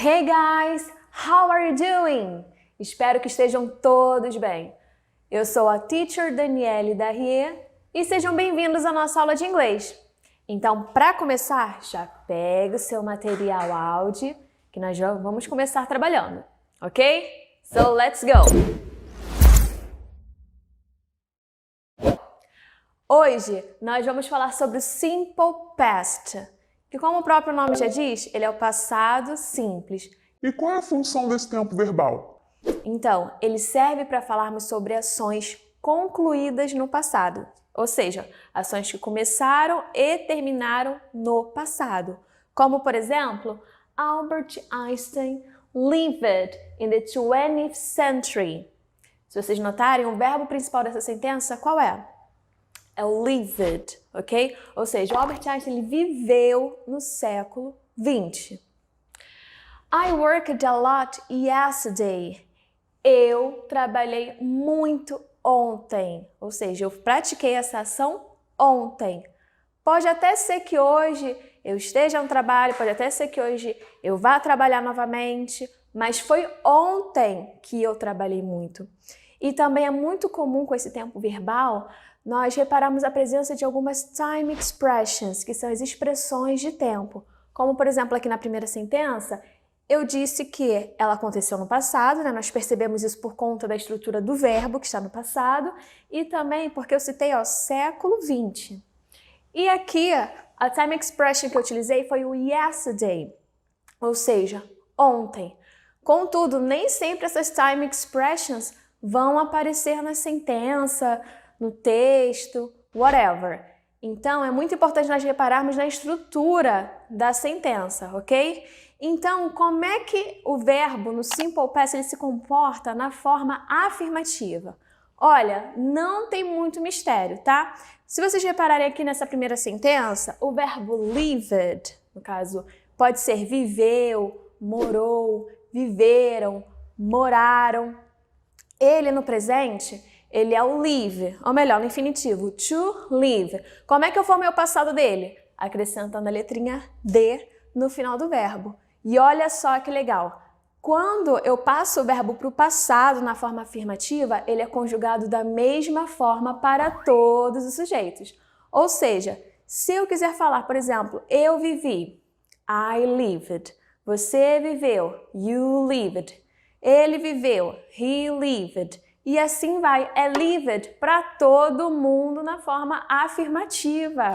Hey guys, how are you doing? Espero que estejam todos bem. Eu sou a Teacher Daniele da Rie e sejam bem-vindos à nossa aula de inglês. Então, para começar, já pega o seu material áudio que nós já vamos começar trabalhando, ok? So, let's go! Hoje, nós vamos falar sobre o Simple Past, que como o próprio nome já diz, ele é o passado simples. E qual é a função desse tempo verbal? Então, ele serve para falarmos sobre ações concluídas no passado, ou seja, ações que começaram e terminaram no passado, como, por exemplo, Albert Einstein lived in the 20th century. Se vocês notarem, o verbo principal dessa sentença, qual é? É o lived, ok? Ou seja, o Albert Einstein ele viveu no século XX. I worked a lot yesterday. Eu trabalhei muito ontem. Ou seja, eu pratiquei essa ação ontem. Pode até ser que hoje eu esteja no trabalho, pode até ser que hoje eu vá trabalhar novamente, mas foi ontem que eu trabalhei muito. E também é muito comum com esse tempo verbal nós reparamos a presença de algumas time expressions, que são as expressões de tempo. Como, por exemplo, aqui na primeira sentença, eu disse que ela aconteceu no passado, né? Nós percebemos isso por conta da estrutura do verbo, que está no passado, e também porque eu citei o século XX. E aqui, a time expression que eu utilizei foi o yesterday, ou seja, ontem. Contudo, nem sempre essas time expressions vão aparecer na sentença, no texto, whatever. Então, é muito importante nós repararmos na estrutura da sentença, ok? Então, como é que o verbo no Simple Past ele se comporta na forma afirmativa? Olha, não tem muito mistério, tá? Se vocês repararem aqui nessa primeira sentença, o verbo lived, no caso, pode ser viveu, morou, viveram, moraram. Ele no presente, ele é o live, ou melhor, no infinitivo, to live. Como é que eu formei o passado dele? Acrescentando a letrinha D no final do verbo. E olha só que legal. Quando eu passo o verbo para o passado na forma afirmativa, ele é conjugado da mesma forma para todos os sujeitos. Ou seja, se eu quiser falar, por exemplo, eu vivi, I lived. Você viveu, you lived. Ele viveu, he lived. E assim vai, é lived para todo mundo na forma afirmativa.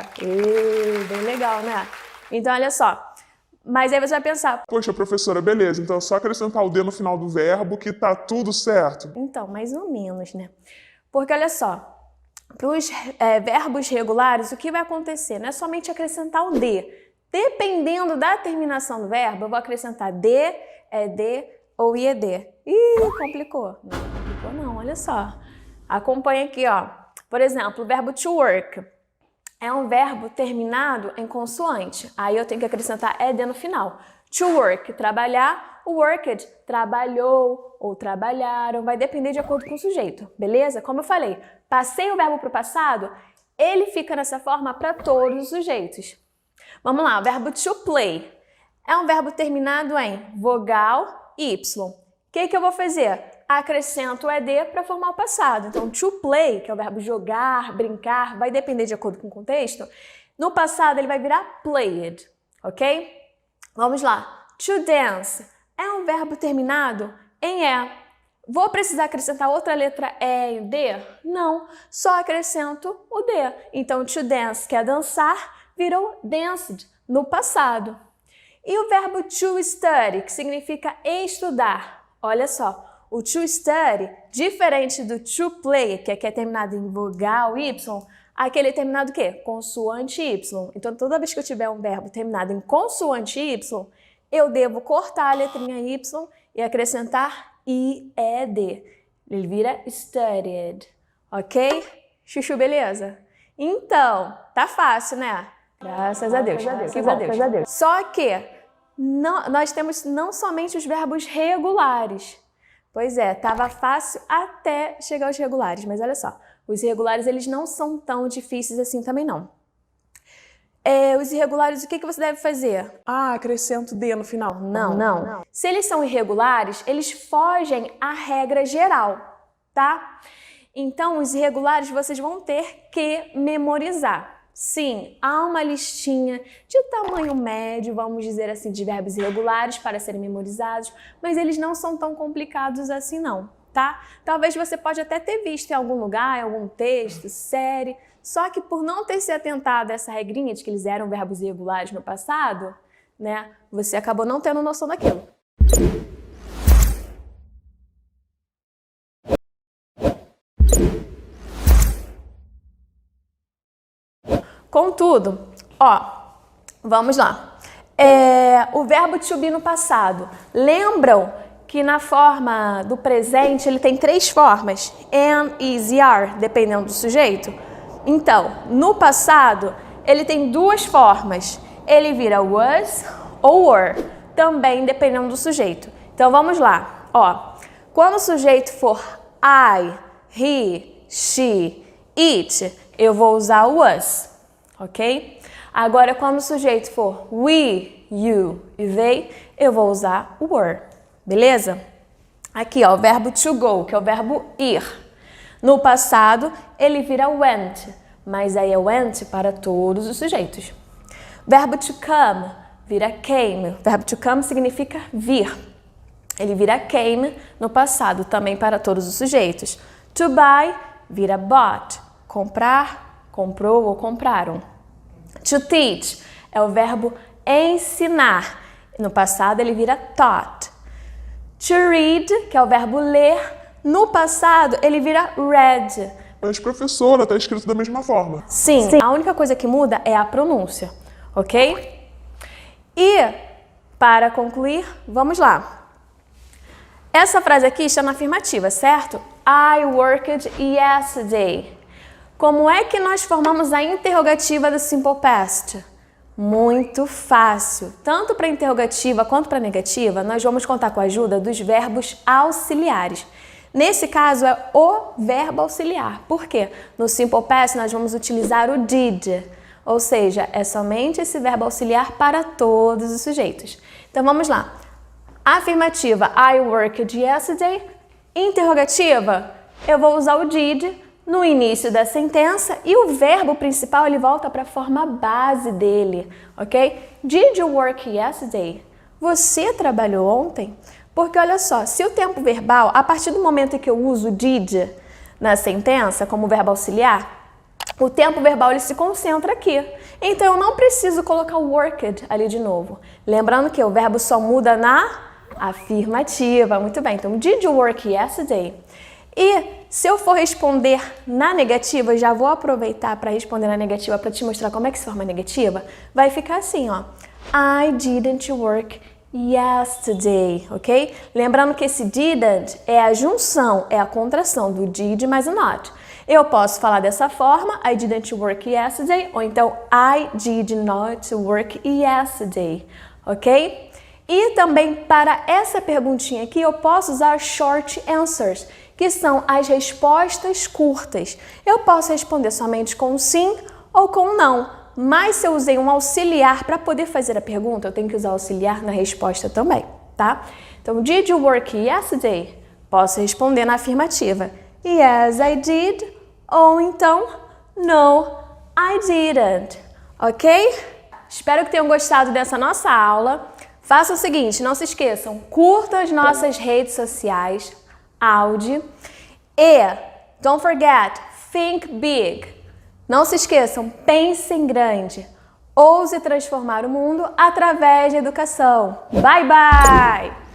Bem legal, né? Então, olha só. Mas aí você vai pensar... Poxa, professora, beleza, então é só acrescentar o D no final do verbo que tá tudo certo. Então, mais ou menos, né? Porque, olha só, para os verbos regulares, o que vai acontecer? Não é somente acrescentar o D. Dependendo da terminação do verbo, eu vou acrescentar D, ED ou IED. Ih, complicou. Não, olha só. Acompanha aqui, ó. Por exemplo, o verbo to work é um verbo terminado em consoante. Aí eu tenho que acrescentar ed no final. To work, trabalhar. Worked, trabalhou ou trabalharam. Vai depender de acordo com o sujeito, beleza? Como eu falei, passei o verbo para o passado, ele fica nessa forma para todos os sujeitos. Vamos lá, o verbo to play é um verbo terminado em vogal y. O que eu vou fazer? Acrescento o ed para formar o passado. Então, to play, que é o verbo jogar, brincar, vai depender de acordo com o contexto. No passado, ele vai virar played, ok? Vamos lá. To dance é um verbo terminado em e. Vou precisar acrescentar outra letra e e d? Não, só acrescento o d. Então, to dance, que é dançar, virou danced no passado. E o verbo to study, que significa estudar. Olha só. O to study, diferente do to play, que aqui é terminado em vogal y, aqui ele é terminado o quê? Consoante y. Então, toda vez que eu tiver um verbo terminado em consoante y, eu devo cortar a letrinha y e acrescentar ied. Ele vira studied, ok? Chuchu, beleza? Então, tá fácil, né? Graças a Deus. Graças a Deus. Só que nós temos não somente os verbos regulares. Pois é, estava fácil até chegar aos regulares, mas olha só, os regulares eles não são tão difíceis assim também não. os irregulares, o que você deve fazer? Acrescento D no final. Não. Se eles são irregulares, eles fogem à regra geral, tá? Então, os irregulares vocês vão ter que memorizar. Sim, há uma listinha de tamanho médio, vamos dizer assim, de verbos irregulares para serem memorizados, mas eles não são tão complicados assim não, tá? Talvez você pode até ter visto em algum lugar, em algum texto, série, só que por não ter se atentado a essa regrinha de que eles eram verbos irregulares no passado, né, você acabou não tendo noção daquilo. Contudo, vamos lá. O verbo to be no passado. Lembram que na forma do presente ele tem 3 formas? Am, is e are, dependendo do sujeito. Então, no passado, ele tem 2 formas. Ele vira was ou were, também dependendo do sujeito. Então, vamos lá. Quando o sujeito for I, he, she, it, eu vou usar o was. Ok? Agora, quando o sujeito for we, you e they, eu vou usar o were. Beleza? Aqui, o verbo to go, que é o verbo ir. No passado, ele vira went, mas aí é went para todos os sujeitos. Verbo to come vira came. Verbo to come significa vir. Ele vira came no passado, também para todos os sujeitos. To buy vira bought. Comprar, comprou ou compraram. To teach é o verbo ensinar. No passado ele vira taught. To read, que é o verbo ler, no passado ele vira read. Mas professora, está escrito da mesma forma. Sim, a única coisa que muda é a pronúncia, ok? E, para concluir, vamos lá. Essa frase aqui está na afirmativa, certo? I worked yesterday. Como é que nós formamos a interrogativa do simple past? Muito fácil. Tanto para interrogativa quanto para negativa, nós vamos contar com a ajuda dos verbos auxiliares. Nesse caso, é o verbo auxiliar. Por quê? No simple past, nós vamos utilizar o did. Ou seja, é somente esse verbo auxiliar para todos os sujeitos. Então, vamos lá. Afirmativa, I worked yesterday. Interrogativa, eu vou usar o did no início da sentença e o verbo principal ele volta para a forma base dele, ok? Did you work yesterday? Você trabalhou ontem? Porque olha só, se o tempo verbal, a partir do momento em que eu uso did na sentença como verbo auxiliar, o tempo verbal ele se concentra aqui. Então eu não preciso colocar o worked ali de novo. Lembrando que o verbo só muda na afirmativa. Muito bem, então did you work yesterday? E se eu for responder na negativa, eu já vou aproveitar para responder na negativa para te mostrar como é que se forma a negativa. Vai ficar assim, I didn't work yesterday, ok? Lembrando que esse didn't é a junção, é a contração do did mais o not. Eu posso falar dessa forma, I didn't work yesterday, ou então I did not work yesterday, ok? E também para essa perguntinha aqui, eu posso usar short answers, que são as respostas curtas. Eu posso responder somente com sim ou com não, mas se eu usei um auxiliar para poder fazer a pergunta, eu tenho que usar auxiliar na resposta também, tá? Então, did you work yesterday? Posso responder na afirmativa. Yes, I did. Ou então, no, I didn't. Ok? Espero que tenham gostado dessa nossa aula. Faça o seguinte, não se esqueçam, curtam as nossas redes sociais, Audi, e don't forget, think big. Não se esqueçam, pensem grande. Ouse transformar o mundo através da educação. Bye, bye!